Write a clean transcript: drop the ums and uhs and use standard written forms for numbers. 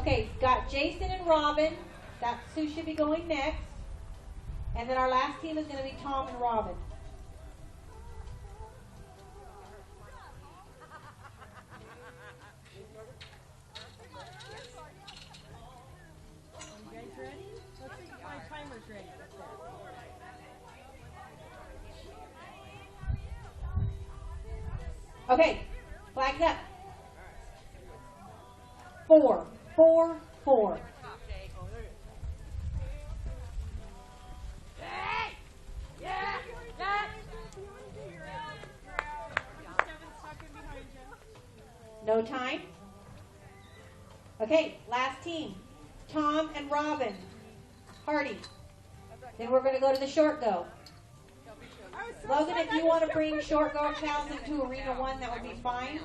Okay, got Jason and Robin. That's who should be going next. And then our last team is going to be Tom and Robin. You guys ready? Let's see if my timer's ready. Okay, flags up. 4, 4, 4. No time? Okay, last team. Tom and Robin. Hardy. Then we're going to go to the short go. Logan, if you want to bring short go cows into Arena 1, that would be fine.